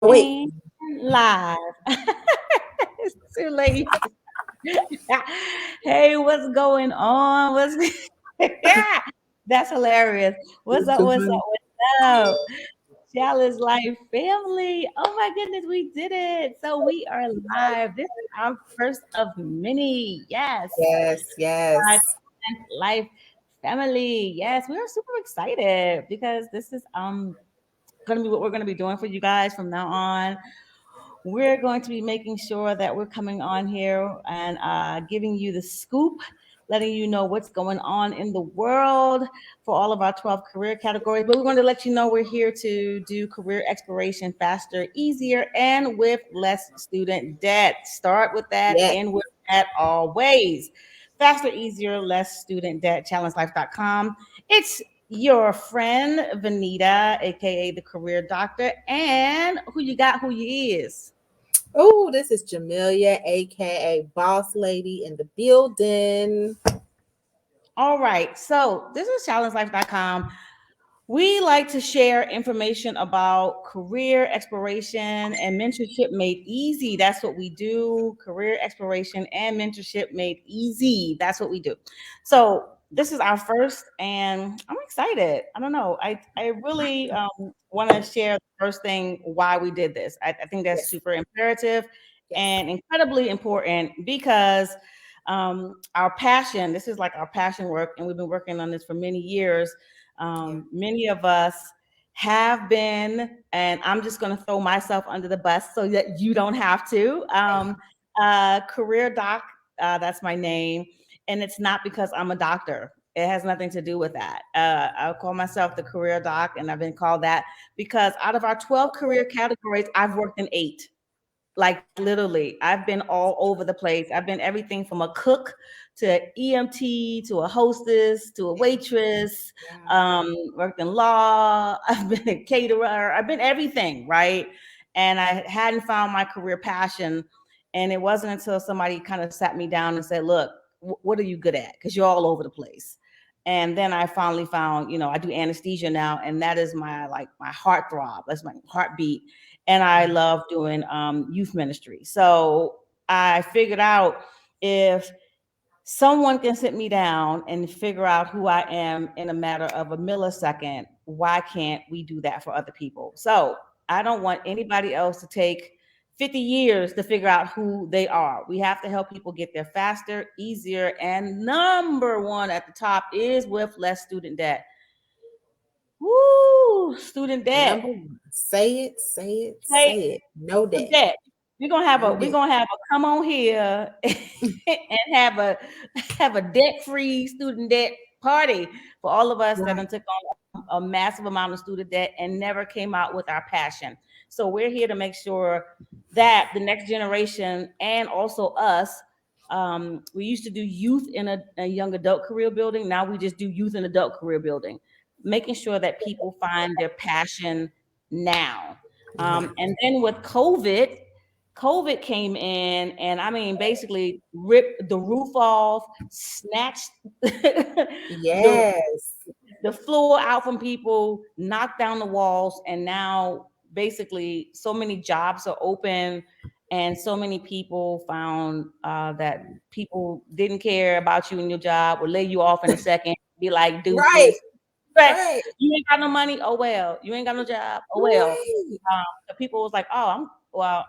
Wait. And live. It's too late. Hey, what's going on? Yeah, that's hilarious. What's up? What's up? What's up? Challenge Life family. Oh my goodness, we did it. So we are live. This is our first of many. Yes. Yes, yes. Life family. Yes, we are super excited because this is gonna be what we're gonna be doing for you guys from now on. We're going to be making sure that we're coming on here and giving you the scoop, letting you know what's going on in the world for all of our 12 career categories. But we're going to let you know we're here to do career exploration faster, easier, and with less student debt. Start with that, Yes. end with that always. Faster, easier, less student debt, challengelife.com. It's your friend Veneda, aka the career doctor, and who you got, who you is. Oh, this is Jamilia, aka Boss Lady in the building. All right, so this is challengelife.com. We like to share information about career exploration and mentorship made easy. That's what we do. Career exploration and mentorship made easy. That's what we do. So this is our first, and I'm excited. I don't know. I really want to share the first thing why we did this. I think that's Yes, super imperative yes, and incredibly important because our passion. This is like our passion work, and we've been working on this for many years. yeah, Many of us have been, and I'm just going to throw myself under the bus so that you don't have to. Career doc, that's my name. And it's not because I'm a doctor. It has nothing to do with that. I call myself the career doc, and I've been called that because out of our 12 career categories, I've worked in 8. Like literally, I've been all over the place. I've been everything from a cook to EMT to a hostess to a yeah, waitress. yeah, Worked in law. I've been a caterer. I've been everything, right? And I hadn't found my career passion. And it wasn't until somebody kind of sat me down and said, "Look, what are you good at? Because you're all over the place." And then I finally found, I do anesthesia now, and that is my heartthrob. That's my heartbeat, and I love doing youth ministry. So I figured out if someone can sit me down and figure out who I am in a matter of a millisecond, why can't we do that for other people? So I don't want anybody else to take 50 years to figure out who they are. We have to help people get there faster, easier, and number one at the top is with less student debt. Woo, student debt. Number one. Say it, say it, Say say it. No student debt. debt. We're gonna have a No we're debt. gonna have a come on here and have a debt-free student debt party for all of us that Right. done took on a massive amount of student debt and never came out with our passion. So we're here to make sure that the next generation and also us, we used to do youth in a young adult career building. Now we just do youth and adult career building, making sure that people find their passion now. Now. And then with COVID came in and I mean basically ripped the roof off, snatched Yes. the floor out from people, knocked down the walls, and now basically so many jobs are open and so many people found that people didn't care about you and your job, would lay you off in a second, be like Right. deuces. But Right. you ain't got no money. Oh well. You ain't got no job. Oh well. Right. The people was like, oh,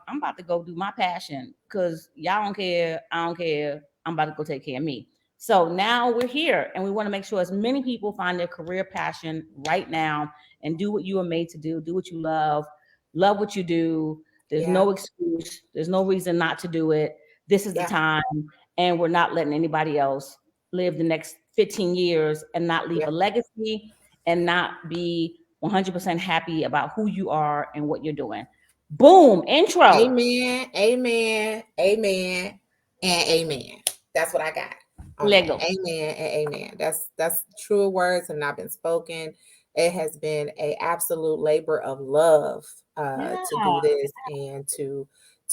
I'm about to go do my passion because y'all don't care. I don't care. I'm about to go take care of me. So now we're here and we want to make sure as many people find their career passion right now and do what you are made to do what you love what you do. There's Yeah. no excuse. There's no reason not to do it. This is the Yeah. time. And we're not letting anybody else live the next 15 years and not leave Yeah. a legacy and not be 100% happy about who you are and what you're doing. Boom, intro. Amen. Amen. Amen. And amen. That's what I got on that. Lego. Amen and amen. That's true words and not been spoken. It has been a absolute labor of love Yeah. to do this and to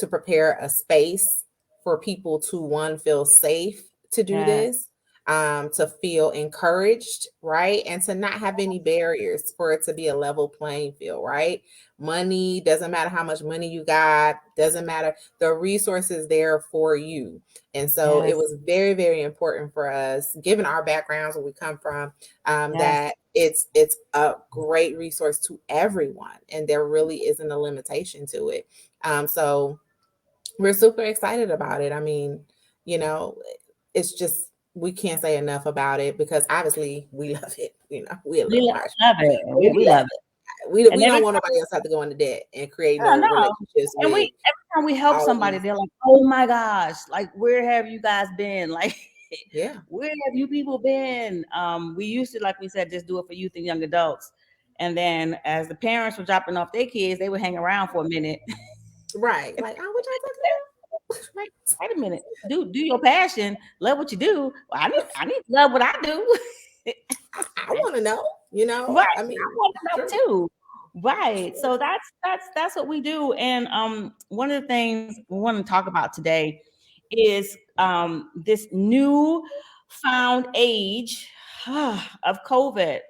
prepare a space for people to one feel safe to do Yeah. this. to feel encouraged, right? And to not have any barriers, for it to be a level playing field, right? Money doesn't matter how much money you got, doesn't matter. The resources there for you. And so it Yes. was very, very important for us, given our backgrounds, where we come from, Yes. that it's a great resource to everyone, and there really isn't a limitation to it. So we're super excited about it. I mean, you know, it's just, we can't say enough about it, because obviously we love it. We We love our, love it. We yeah, love it. we And don't every want nobody else to have to go into debt and create Yeah, no no. relationships And with we every time we help all of somebody, these. they're like, "Oh my gosh, like where have you guys been? Like Yeah, where have you people been?" We used to, like we said, just do it for youth and young adults. And then as the parents were dropping off their kids, they would hang around for a minute. right. Like, oh, what y'all talking Like, wait a minute, do your passion, love what you do. Well, I need to love what I do. about? I want to know. Right. I I mean, want it's to true. know too. Right. So that's what we do. And one of the things we want to talk about today is this new found age of COVID.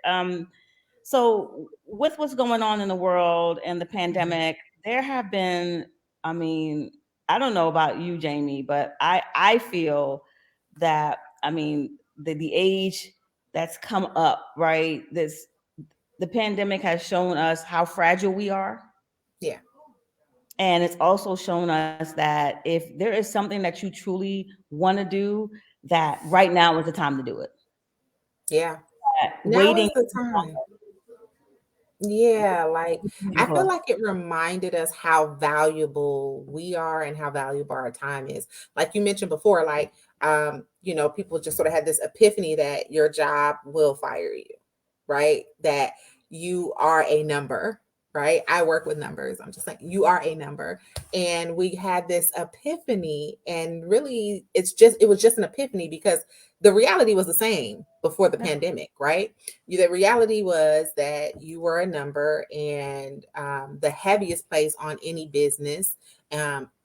So with what's going on in the world and the Mhm. pandemic, there have been, I mean, I don't know about you, Jamie, but I feel that, I mean, the age that's come up, right? This The pandemic has shown us how fragile we are. Yeah, And it's also shown us that if there is something that you truly want to do, that right now is the time to do it. yeah. Now Waiting is the time. Yeah, like, I feel like it reminded us how valuable we are and how valuable our time is. Like you mentioned before, like, people just sort of had this epiphany that your job will fire you, right? That you are a number, right? I work with numbers. I'm just like, you are a number. And we had this epiphany, and really it was just an epiphany, because the reality was the same before the pandemic, right? The reality was that you were a number, and the heaviest place on any business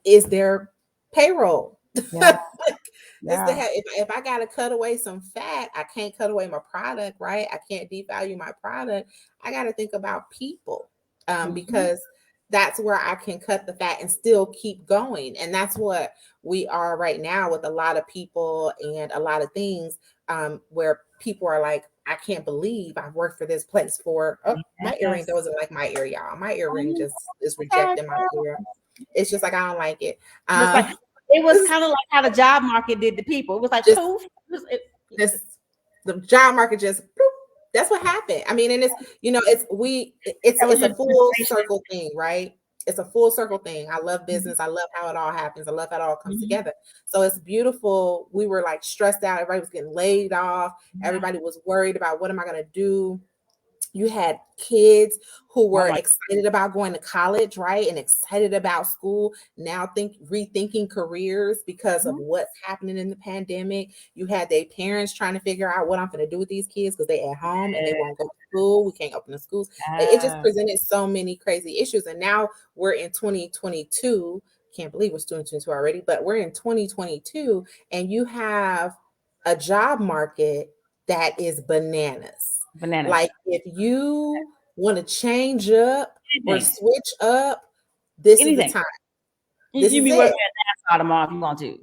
is their payroll. Yeah, This yeah. if I gotta cut away some fat, I can't cut away my product, right? I can't devalue my product. I gotta think about people, Mhm. because that's where I can cut the fat and still keep going. And that's what we are right now with a lot of people and a lot of things, where people are like, I can't believe I've worked for this place for, oh, my earring Yes. doesn't like my ear, y'all. My earring Oh, just is okay, rejecting my girl. ear. It's just like, I don't like it. It's like Um, it was kind of like how the job market did the people. It was like just poof. this The job market just bloop, that's what happened. I mean, and That was it's a your full dispensation. circle thing, right? It's a full circle thing. I love business. I love how it all happens. I love how it all comes Mhm. together. So it's beautiful. We were like stressed out. Everybody was getting laid off. Yeah. Everybody was worried about, what am I going to do? You had kids who Oh were my. excited about going to college, right? And excited about school. Now rethinking careers because of Mhm. what's happening in the pandemic. You had their parents trying to figure out, what I'm going to do with these kids, because they at home and they won't go to school. We can't open the schools. Like, it just Yeah. presented so many crazy issues. And now we're in 2022. Can't believe we're still in 2022 already, but we're in 2022, and you have a job market that is bananas. Bananas. Like, if you want to change up or Anything. switch up, this is the Anything. time. This You is be it. working at NASCAR tomorrow if you want to.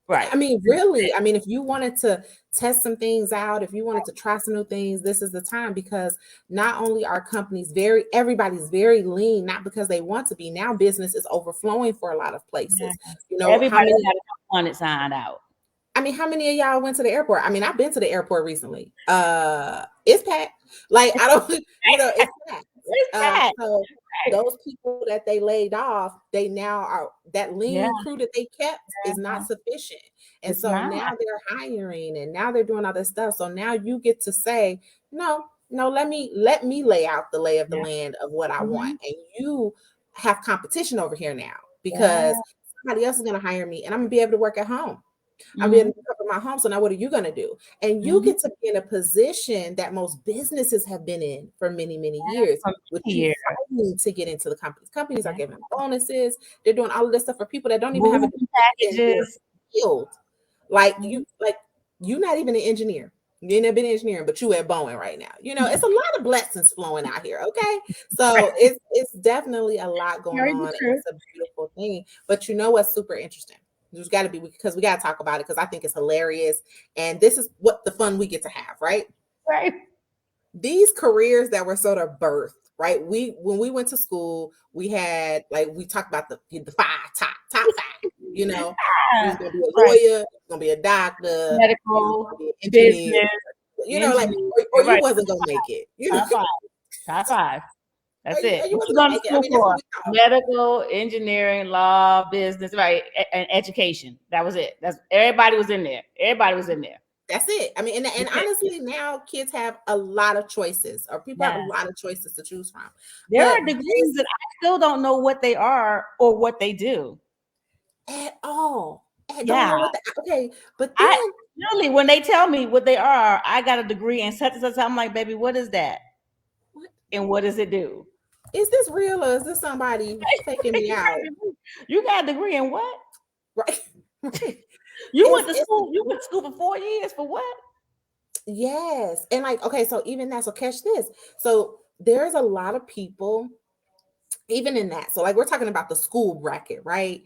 Right. I mean, really, I mean, if you wanted to test some things out, if you wanted to try some new things, this is the time, because not only are companies everybody's very lean, not because they want to be. Now business is overflowing for a lot of Yes. places. How Everybody many got a wanted signed out. I mean, how many of y'all went to the airport? I mean, I've been to the airport recently. It's packed. Like, I don't, it's packed. It's bad. So Right. those people that they laid off, they now are, that Yeah. lean crew that they kept is not sufficient. And It's so not. now they're hiring, and now they're doing all this stuff. So now you get to say, no, no, let me lay out the lay of the Yeah. land of what I want. Hmm. And you have competition over here now, Yeah. because somebody else is going to hire me, and I'm gonna be able to work at home. I'm being Hmm. able to cover my home. So now what are you going to do? And you Hmm. get to be in a position that most businesses have been in for many, many years, From with you here. fighting to get into the companies. Companies are Yeah. giving bonuses. They're doing all of this stuff for people that don't even have a Moving degree in their packages. field. Like, Mhm. You're not even an engineer. You ain't never been an engineer, but you at Boeing right now. It's a lot of blessings flowing out here. Okay. So it's definitely a lot going Very on, and true. it's a beautiful thing. But you know what's super interesting? There's got to be, because we got to talk about it, because I think it's hilarious. And this is what the fun we get to have, right? Right. These careers that were sort of birthed, right? When we went to school, we had, like, we talked about the top five. You was gonna be a Right. lawyer, you gonna be a doctor, you was Medical, gonna be an engineer, business, like, engineering. or you Right. wasn't gonna make it. Top five. Top five. Or That's you, or it. you What you wasn't gonna going to make it. I school mean, that's what for? we thought. Medical, engineering, law, business, right? And education. That was it. That's everybody was in there. Everybody was in there. That's it. I mean, and That's it. honestly, now kids have a lot of choices, or people have a Yes. lot of choices to choose from. There But are degrees this that I still don't know what they are or what they do. at all, I don't Yeah. know what the okay. But I then, really, when they tell me what they are, I got a degree in such and such. I'm like, baby, what is that? what And what does it do? is this real, or is this somebody faking me out? You got a degree in what? Right. Right. You went to It's school. You went to school for 4 years for what? Yes. And like, okay, so even that, so catch this. So there's a lot of people, even in that. So like, we're talking about the school bracket, right?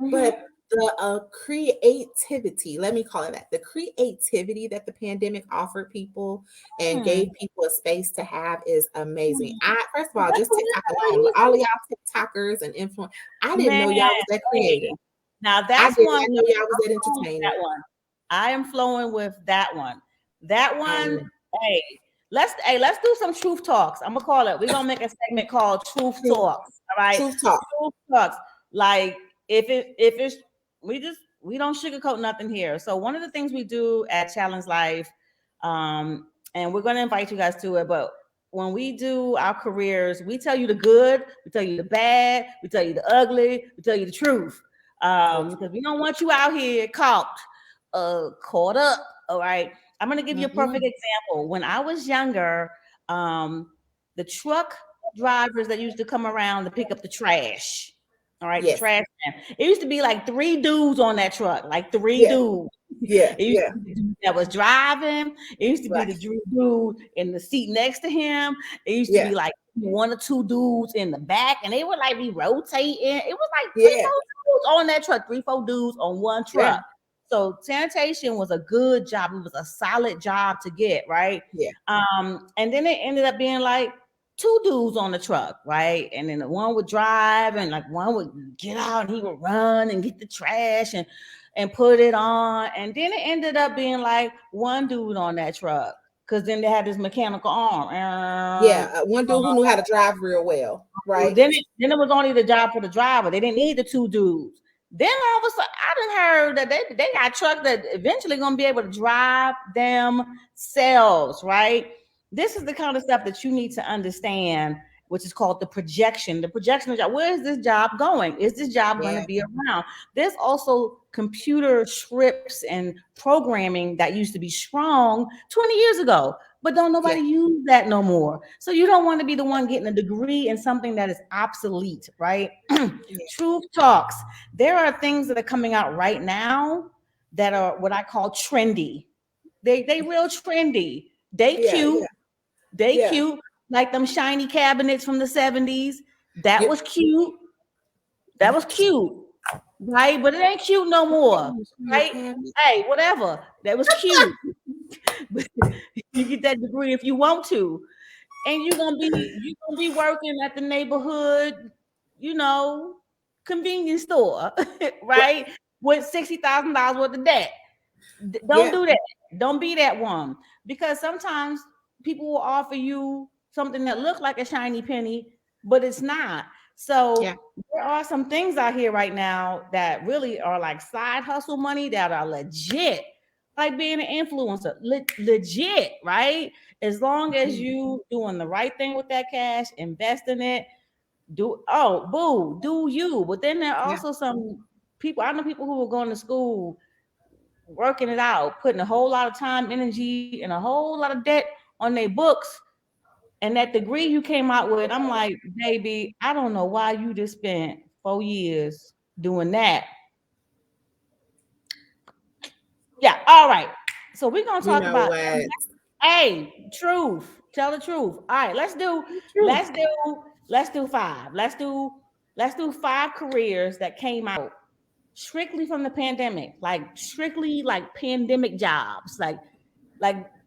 Mm-hmm. But the creativity, let me call it that, the creativity that the pandemic offered people and gave Hmm. people a space to have is amazing. I First of all, That's just what TikTok I alone, all of y'all TikTokers and influence, I didn't Man, know y'all was that hey, creative. now I that's did one not know that y'all was I'm that flowing with entertaining. that one. I am flowing with that one. That one, Um, hey, let's do some truth talks. I'm gonna call it. We're gonna make a segment called Truth truth, Talks. All right. truth talk. Truth talks. Like if it's we don't sugarcoat nothing here. So one of the things we do at Challenge Life, and we're gonna invite you guys to it, but when we do our careers, we tell you the good, we tell you the bad, we tell you the ugly, we tell you the truth. So Because we don't want you out here caught up. All right. I'm gonna give you a perfect mhm. example. When I was younger, um, the truck drivers that used to come around to pick up the trash. All right, the Yes. trash man. It used to be like three dudes on that truck, like three Yeah. dudes. Yeah. It used Yeah. to be the dude that was driving. It used to be Right. the dude in the seat next to him. It used to Yeah. be like one or two dudes in the back, and they would like be rotating. It was like three, Yeah. four dudes on that truck, three, four dudes on one Yeah. truck. So sanitation was a good job. It was a solid job to get, right? Yeah. And then it ended up being like two dudes on the truck, right? And then the one would drive and like one would get out and he would run and get the trash and put it on. And then it ended up being like one dude on that truck. Cause then they had this mechanical arm. Yeah. One dude who knew how to drive real well. Right. Then it was only the job for the driver. They didn't need the two dudes. Then all of a sudden, I done heard that they got trucks that eventually gonna be able to drive themselves, right? This is the kind of stuff that you need to understand, which is called the projection. The projection is where is this job going? Is this job going to Yeah. be around? There's also computer scripts and programming that used to be strong 20 years ago, but don't Yeah. nobody use that no more. So you don't want to be the one getting a degree in something that is obsolete, right? Yeah. Truth talks. There are things that are coming out right now that are what I call trendy. They real trendy. They Yeah. cute. They Yeah. cute. Like them shiny cabinets from the 70s. That Yeah. was cute. That Yeah. was cute. Right? But it ain't cute no more. Your Right? cabinet. Hey, whatever. That was cute. You get that degree if you want to. And you're gonna be working at the neighborhood, you know, convenience store, Right. right? With $60,000 worth of debt. Don't Yeah. do that. Don't be that one. Because sometimes people will offer you something that looks like a shiny penny, but it's not. Yeah. So there are some things out here right now that really are like side hustle money that are legit, like being an influencer, legit, right? As long as Mhm. you doing the right thing with that cash, invest in it, do you. But then there are Yeah. also some people, I know people who are going to school working it out, putting a whole lot of time, energy, and a whole lot of debt on their books. And that degree you came out with, I'm like, baby, I don't know why you just spent 4 years doing that. Yeah, all right. So we're gonna You talk know about, what? hey, truth. Tell the truth. All right, True. let's do five. Let's do 5 careers that came out strictly from the pandemic, like strictly like pandemic jobs. Like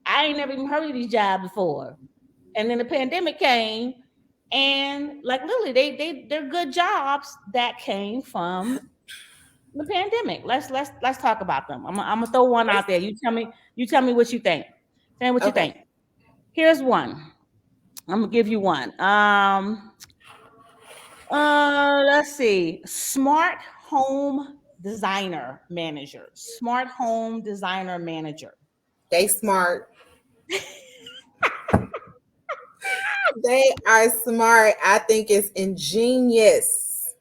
I ain't never even heard of these jobs before. And then the pandemic came, and like literally they're good jobs that came from the pandemic. Let's talk about them. I'm gonna throw one out there. You tell me what you think. Tell me what you Okay. think. Here's one. I'm gonna give you one. Let's see. Smart home designer manager. Smart home designer manager. They smart. They are smart. I think it's ingenious.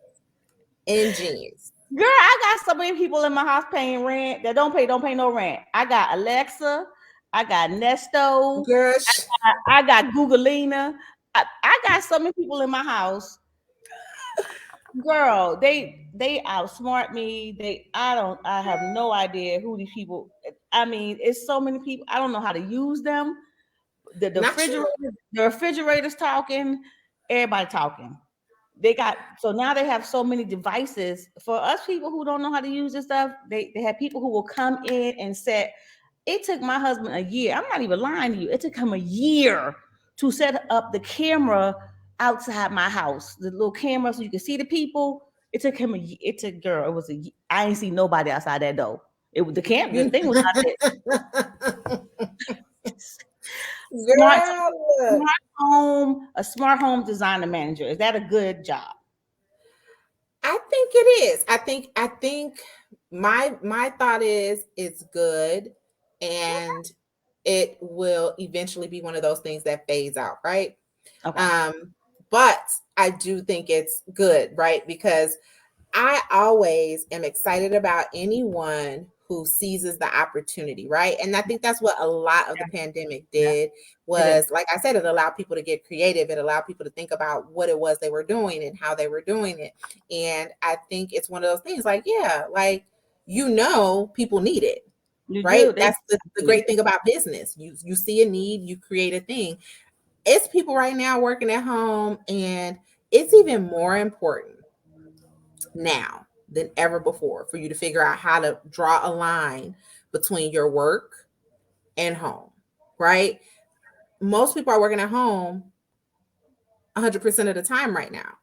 Ingenious. Girl, I got so many people in my house paying rent that don't pay no rent. I got Alexa, I got Nesto, Girl, I got Googleina. I got so many people in my house. Girl, they outsmart me. I have no idea who these people. I mean, it's so many people. I don't know how to use them. The not refrigerator, sure. the refrigerator's talking, everybody talking. They got, so now they have so many devices for us people who don't know how to use this stuff. They have people who will come in and set. It took my husband a year. I'm not even lying to you. It took him a year to set up the camera outside my house, the little camera so you can see the people. It took him it took, girl, it was I ain't see nobody outside that door. It was the You thing was out there. Smart girl. a smart home designer manager. Is that a good job? I think it is. I think my thought is it's good, and it will eventually be one of those things that fades out, right? Okay. But I do think it's good, right? Because I always am excited about anyone who seizes the opportunity, right? And I think that's what a lot of the pandemic Yeah, did it is. was, like I said, it allowed people to get creative. It allowed people to think about what it was they were doing and how they were doing it. And I think it's one of those things like, yeah, like, people need it, You do. right? They That's the great thing about business. You see a need, you create a thing. It's people right now working at home, and it's even more important now than ever before for you to figure out how to draw a line between your work and home, right? Most people are working at home 100% of the time right now.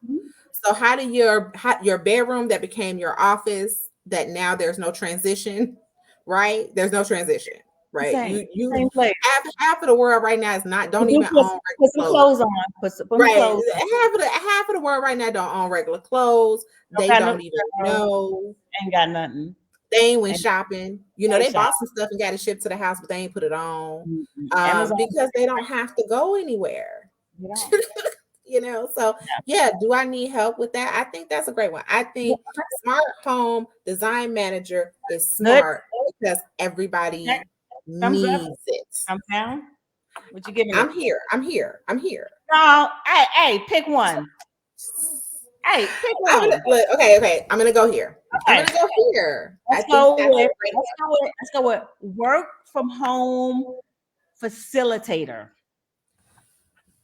So how do your bedroom that became your office, that now there's no transition, right? There's no transition, right? same You same place. half of the world right now is not don't Put even them clothes, own put regular some clothes. clothes on. Put some Right. clothes on. Half of the world right now don't own regular clothes. Don't They got no don't even girl. know. Ain't got nothing. They ain't went And shopping. they They shop. bought some stuff and got it shipped to the house, but they ain't put it on, Amazon. because they don't have to go anywhere. You know. So yeah, do I need help with that? I think that's a great one. I think smart home design manager is Good. smart because Okay. everybody Thumbs up. needs it. I'm down. What you giving I'm it? here. I'm here. I'm here. No. Hey, pick one. Hey, pick I'm gonna one. look, okay. I'm gonna go here. I'm Okay. gonna go here. I Let's think go that's a with great let's go with let's go with work from home facilitator.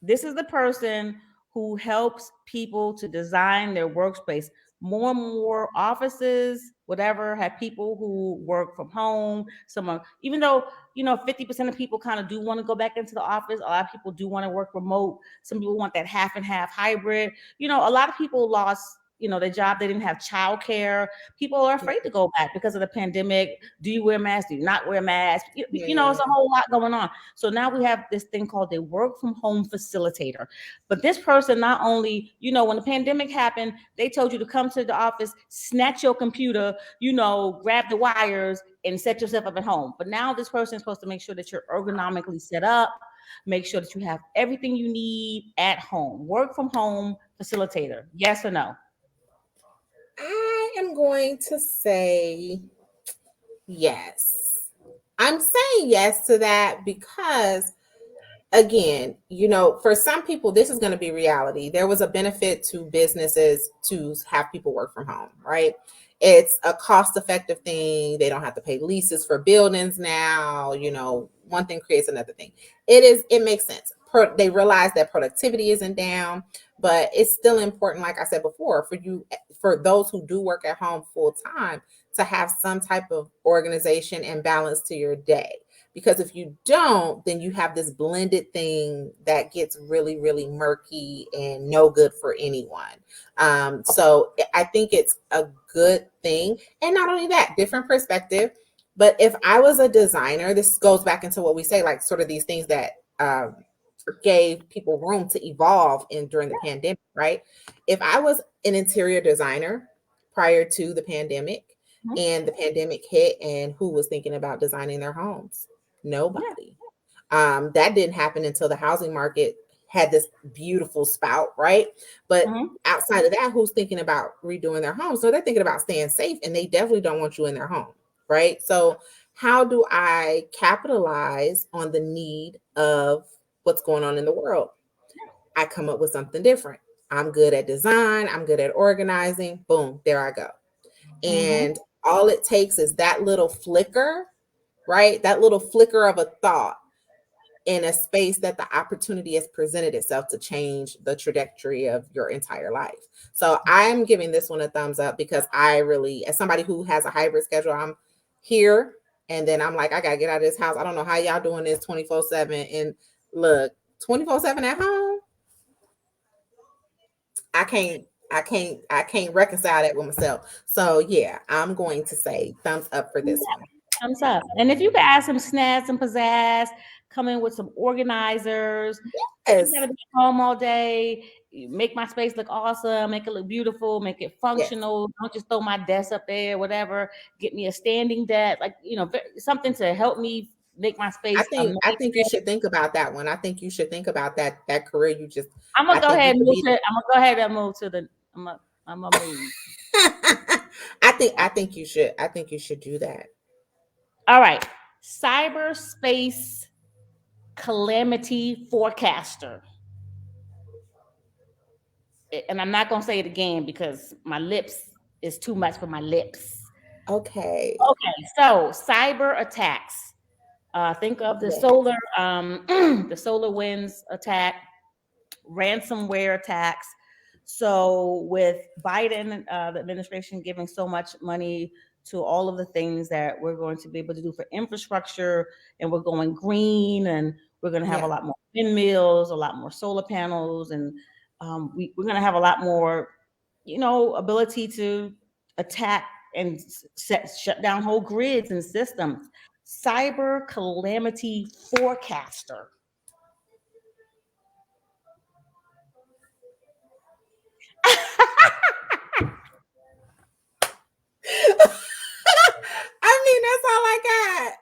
This is the person who helps people to design their workspace. More and more offices, whatever, have people who work from home. Some are, even though 50% of people kind of do want to go back into the office. A lot of people do want to work remote. Some people want that half and half hybrid. A lot of people lost their job. They didn't have childcare. People are one. afraid to go back because of the pandemic. Do you wear masks? Do you not wear masks? It's a Mhm. whole lot going on. So now we have this thing called a work from home facilitator. But this person not only, when the pandemic happened, they told you to come to the office, snatch your computer, grab the wires and set yourself up at home. But now this person is supposed to make sure that you're ergonomically set up, make sure that you have everything you need at home. Work from home facilitator. Yes or no? I am going to say yes. I'm saying yes to that because again, for some people, this is going to be reality. There was a benefit to businesses to have people work from home, right? It's a cost effective thing. They don't have to pay leases for buildings now. One thing creates another thing. It makes sense. They realize that productivity isn't down, but it's still important, like I said before, for those who do work at home full time, to have some type of organization and balance to your day, because if you don't, then you have this blended thing that gets really, really murky and no good for anyone. So I think it's a good thing. And not only that, different perspective. But if I was a designer, this goes back into what we say, like sort of these things that gave people room to evolve during the pandemic, right? If I was an interior designer prior to the pandemic, and the pandemic hit, and who was thinking about designing their homes? Nobody. That didn't happen until the housing market had this beautiful spout, right? But outside of that, who's thinking about redoing their homes? So they're thinking about staying safe, and they definitely don't want you in their home, right? So how do I capitalize on the need of what's going on in the world? I come up with something different. I'm good at design. I'm good at organizing. Boom, there I go. And all it takes is that little flicker, right? That little flicker of a thought in a space that the opportunity has presented itself to change the trajectory of your entire life. So I'm giving this one a thumbs up, because I really, as somebody who has a hybrid schedule, I'm here and then I'm like, I gotta get out of this house. I don't know how y'all doing this 24/7. And look, 24/7 at home, I can't reconcile that with myself. So yeah, I'm going to say thumbs up for this one. Thumbs up. And if you could add some snazz and pizzazz, come in with some organizers. You Yes. gotta be at home all day. Make my space look awesome. Make it look beautiful. Make it Yes. functional. Don't just throw my desk up there. Whatever. Get me a standing desk, like something to help me make my space I think you amazing. should think about that one. I think you should think about that career you just. I'm I gonna go think you ahead and could move be. to. I'm gonna go ahead and move to the. I'm gonna move. I think you should. I think you should do that. All right. Cyberspace calamity forecaster. And I'm not gonna say it again because my lips is too much for my lips. Okay. Okay, so cyber attacks. Think of the Yes. solar, the solar winds attack, ransomware attacks. So with Biden, the administration giving so much money to all of the things that we're going to be able to do for infrastructure, and we're going green, and we're going to have a Yeah. lot more windmills, a lot more solar panels, and we're going to have a lot more, ability to attack and shut down whole grids and systems. Cyber calamity forecaster. I mean, that's all I got.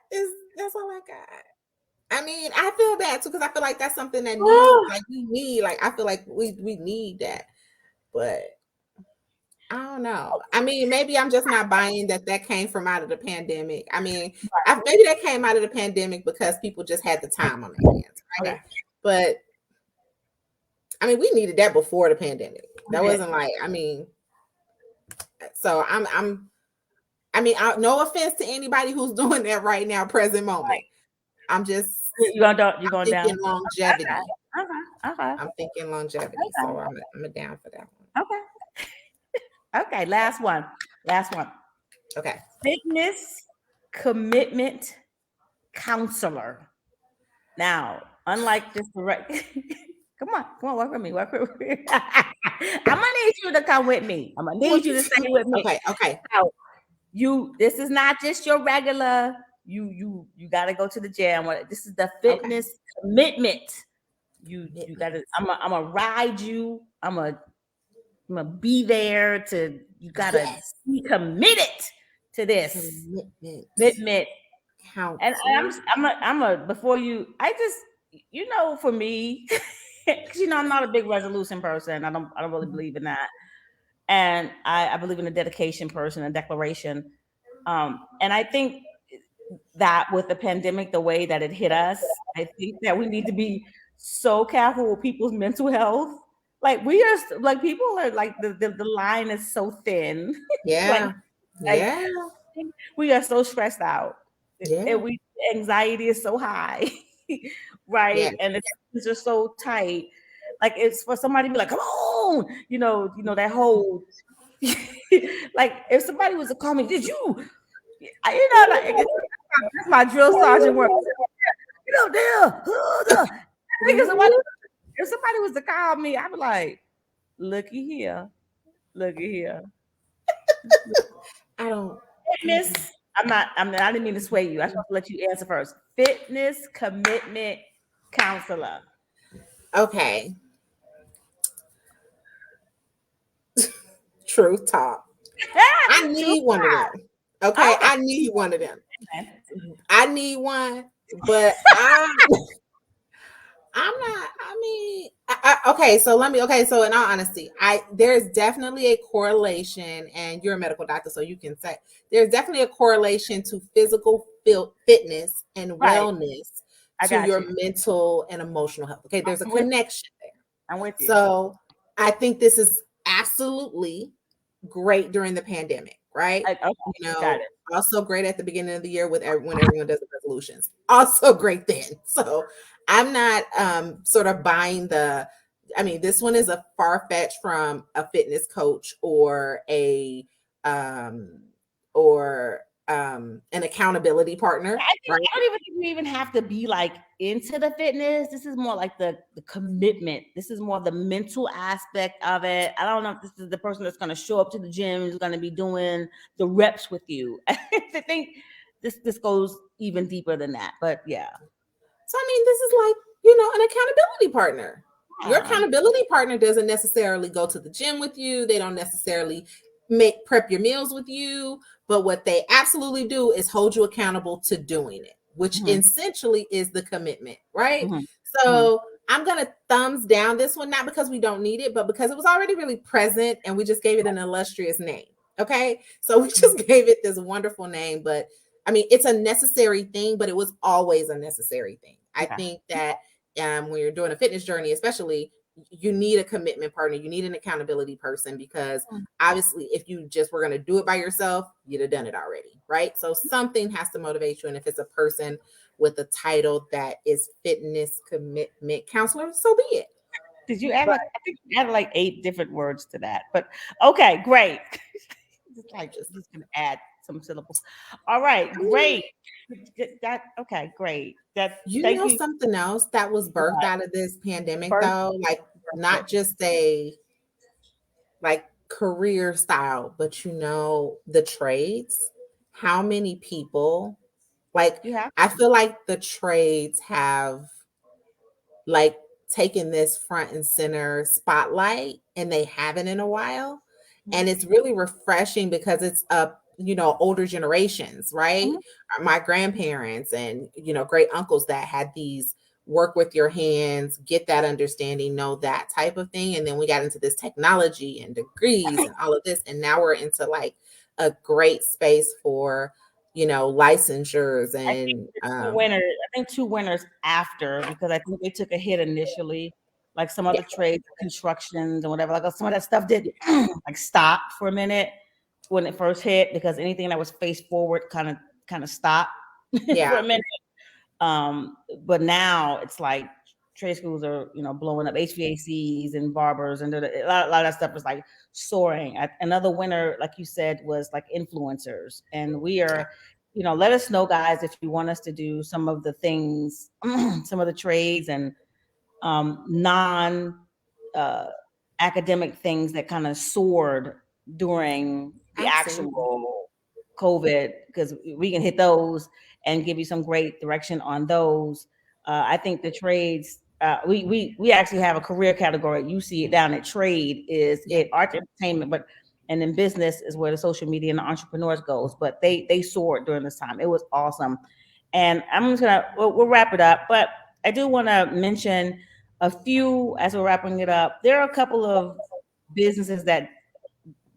That's all I got. I mean, I feel bad too, because I feel like that's something that we need. Like, I feel like we need that, but I don't know. I mean, maybe I'm just not buying that came from out of the pandemic. I mean, maybe that came out of the pandemic because people just had the time on their hands, right? Okay. But I mean, we needed that before the pandemic. That wasn't like, I mean, so no offense to anybody who's doing that right now, present moment. I'm just You're going down. thinking longevity. Okay. I'm thinking longevity. So I'm down for that one. Okay. Last one. Okay. Fitness commitment counselor. Now, unlike just come on, work with me. I'm gonna need you to come with me. I'm gonna need you to stay with me. Okay. Now, this is not just your regular. You got to go to the gym. This is the fitness commitment. You got to. I'm gonna ride you. I'm gonna be there to. You got to be committed to this commitment. And I'm a before you. I just for me, because I'm not a big resolution person. I don't really believe in that. And I believe in a dedication person, a declaration. And I think that with the pandemic, the way that it hit us, I think that we need to be so careful with people's mental health. Like we are, like people are like the line is so thin. like Yeah. like Yeah. we are so stressed out, Yeah. and we anxiety is so high, right? Yeah. And it's just so tight. Like it's for somebody to be like, come on, that whole like if somebody was to call me, did you? Like that's my drill sergeant work. There. I think if somebody was to call me, I'd be like, looky here, looky here. I don't. Fitness. I didn't mean to sway you. I just want to let you answer first. Fitness commitment counselor. Okay. Truth talk. I True. need one of them. Okay, Okay. I need one of them. I need one, but I'm not. I mean, okay. So let me. Okay, so in all honesty, there's definitely a correlation, and you're a medical doctor, so you can say there's definitely a correlation to physical fitness and Right. wellness I to got your you. mental and emotional health. Okay, there's a I'm with you. connection there. I'm with you. So I think this is absolutely great during the pandemic, right? Okay. Got it. Also great at the beginning of the year with when everyone does the resolutions. Also great then. So I'm not sort of buying I mean, this one is a far fetch from a fitness coach um or an accountability partner, right? I don't even think you even have to be like into the fitness. This is more like the commitment. This is more the mental aspect of it. I don't know if this is the person that's going to show up to the gym, is going to be doing the reps with you. I think this goes even deeper than that. But yeah. So I mean, this is like, an accountability partner. Your Yeah. accountability partner doesn't necessarily go to the gym with you. They don't necessarily prep your meals with you, but what they absolutely do is hold you accountable to doing it, which Mm-hmm. essentially is the commitment, right? Mm-hmm. Mm-hmm. So I'm going to thumbs down this one, not because we don't need it, but because it was already really present and we just gave it an illustrious name. Okay. So we just gave it this wonderful name, but I mean, it's a necessary thing, but it was always a necessary thing. I Okay. think that when you're doing a fitness journey, especially, you need a commitment partner. You need an accountability person because obviously, if you just were going to do it by yourself, you'd have done it already, right? So something has to motivate you. And if it's a person with a title that is fitness commitment counselor, so be it. Did you add I think you added like 8 different words to that. But okay, great. Just gonna add some syllables. All right, great. Great. Thank you. Something else that was birthed out of this pandemic, First, though, like not just a like career style, but the trades. How many people, like, you have. I feel like the trades have like taken this front and center spotlight and they haven't in a while. And it's really refreshing because it's older generations, right? Mhm. My grandparents and great uncles that had these work with your hands, get that understanding, know that type of thing. And then we got into this technology and degrees and all of this. And now we're into like a great space for licensures I think and I think 2 winners after, because I think they took a hit initially, like some of yeah, the trades, constructions and whatever. Like some of that stuff did like stop for a minute when it first hit, because anything that was face forward kind of stopped for yeah, a minute. But now it's like trade schools are, blowing up, HVACs and barbers, and a lot of that stuff is like soaring. Another winner, like you said, was like influencers. And we yeah. are, let us know, guys, if you want us to do some of the things, some of the trades and non uh, academic things that kind of soared during the Absolutely. actual COVID, because we can hit those and give you some great direction on those. I think the trades, we actually have a career category. You see it down at trade is Yeah. it art entertainment, but and then business is where the social media and the entrepreneurs goes. But they soared during this time. It was awesome. And I'm just gonna we'll wrap it up, but I do want to mention a few as we're wrapping it up. There are a couple of businesses that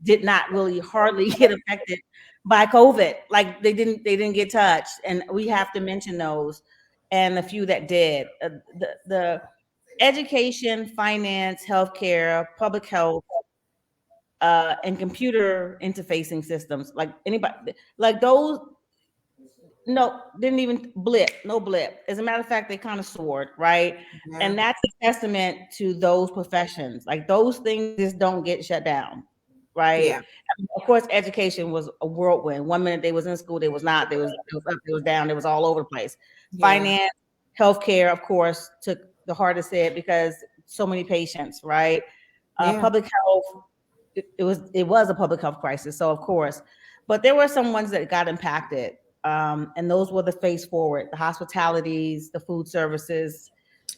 did not really hardly get affected by COVID. Like they didn't get touched, and we have to mention those, and a few that did. education, finance, healthcare, public health, and computer interfacing systems. Like anybody, like those, no, didn't even blip, no blip. As a matter of fact, they kind of soared, right? Yeah. And that's a testament to those professions. Like those things just don't get shut down, right? Yeah. Of course, education was a whirlwind. One minute they was in school, they was not. They was up, they was down, they was all over the place. Yeah. Finance, healthcare, of course, took the hardest hit because so many patients, right? Yeah. Public health, it was a public health crisis, so of course, but there were some ones that got impacted, and those were the face forward, the hospitalities, the food services,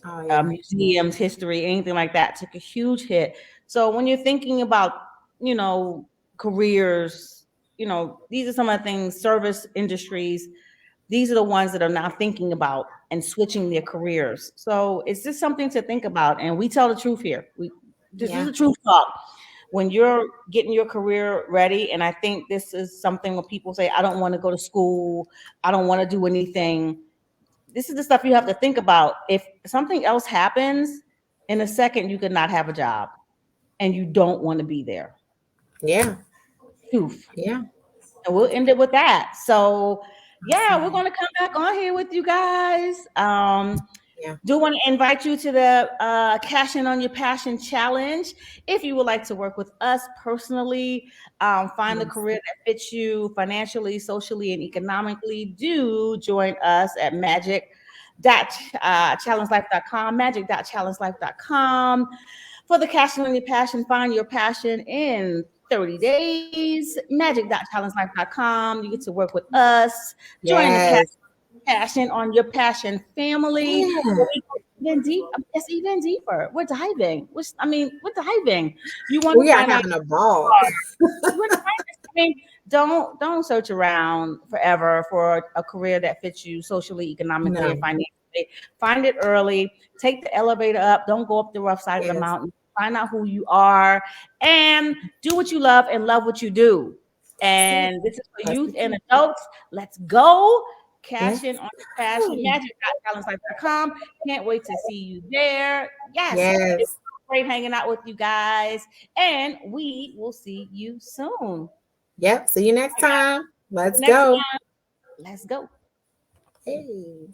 Oh yeah. museums, history, anything like that took a huge hit. So when you're thinking about, you know, careers, you know, these are some of the things, service industries, these are the ones that are now thinking about and switching their careers. So it's just something to think about. And we tell the truth here. This is Yeah. the truth talk. When you're getting your career ready, and I think this is something when people say, I don't want to go to school, I don't want to do anything. This is the stuff you have to think about. If something else happens, in a second, you could not have a job and you don't want to be there. Yeah. Truth. Yeah. And we'll end it with that. So yeah, we're Awesome. going to come back on here with you guys. Yeah. Do want to invite you to the Cash In on Your Passion Challenge. If you would like to work with us personally, find the Yes. career that fits you financially, socially, and economically, do join us at magic.challengelife.com, magic.challengelife.com for the Cash In on Your Passion. Find your passion in 30 days, magic.challengelife.com. You get to work with us, join the Yes. passion on your passion family. Yeah. Where we go even deep, it's even deeper. We're diving. We're diving. You want to We are find out having a ball. you want to find this. Don't search around forever for a career that fits you socially, economically, and No. financially. Find it early. Take the elevator up. Don't go up the rough side of the Yes. mountain. Find out who you are and do what you love and love what you do. That's it. And this is for That's youth the and key. adults. Let's go. Cash in Let's on your passion. go. Magic.talentslife.com. Can't wait to see you there. Yes. It was Yes. great hanging out with you guys. And we will see you soon. Yep. See you next time. Let's Next go. time, let's go. Hey.